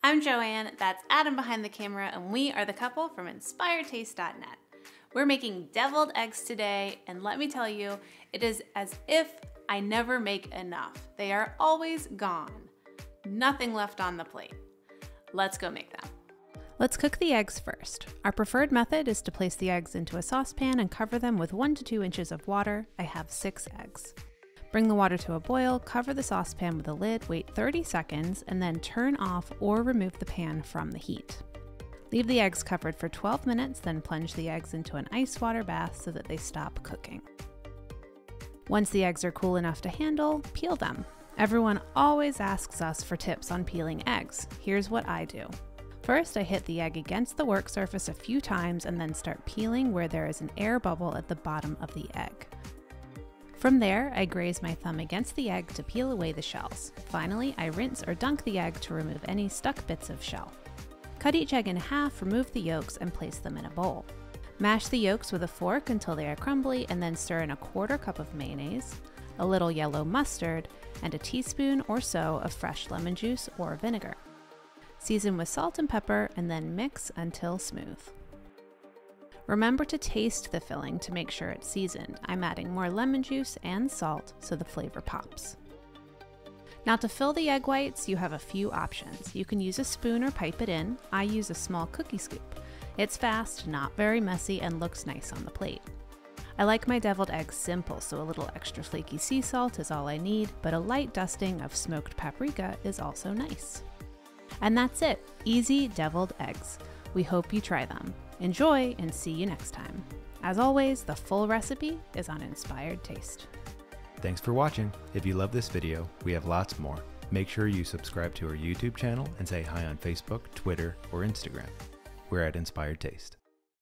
I'm Joanne, that's Adam behind the camera, and we are the couple from InspiredTaste.net. We're making deviled eggs today, and let me tell you, it is as if I never make enough. They are always gone. Nothing left on the plate. Let's go make them. Let's cook the eggs first. Our preferred method is to place the eggs into a saucepan and cover them with 1 to 2 inches of water. I have 6 eggs. Bring the water to a boil, cover the saucepan with a lid, wait 30 seconds, and then turn off or remove the pan from the heat. Leave the eggs covered for 12 minutes, then plunge the eggs into an ice water bath so that they stop cooking. Once the eggs are cool enough to handle, peel them. Everyone always asks us for tips on peeling eggs. Here's what I do. First, I hit the egg against the work surface a few times and then start peeling where there is an air bubble at the bottom of the egg. From there, I graze my thumb against the egg to peel away the shells. Finally, I rinse or dunk the egg to remove any stuck bits of shell. Cut each egg in half, remove the yolks, and place them in a bowl. Mash the yolks with a fork until they are crumbly, and then stir in a 1/4 cup of mayonnaise, a little yellow mustard, and a teaspoon or so of fresh lemon juice or vinegar. Season with salt and pepper, and then mix until smooth. Remember to taste the filling to make sure it's seasoned. I'm adding more lemon juice and salt so the flavor pops. Now to fill the egg whites, you have a few options. You can use a spoon or pipe it in. I use a small cookie scoop. It's fast, not very messy, and looks nice on the plate. I like my deviled eggs simple, so a little extra flaky sea salt is all I need, but a light dusting of smoked paprika is also nice. And that's it, easy deviled eggs. We hope you try them. Enjoy and see you next time. As always, the full recipe is on Inspired Taste. Thanks for watching. If you love this video, we have lots more. Make sure you subscribe to our YouTube channel and say hi on Facebook, Twitter, or Instagram. We're at Inspired Taste.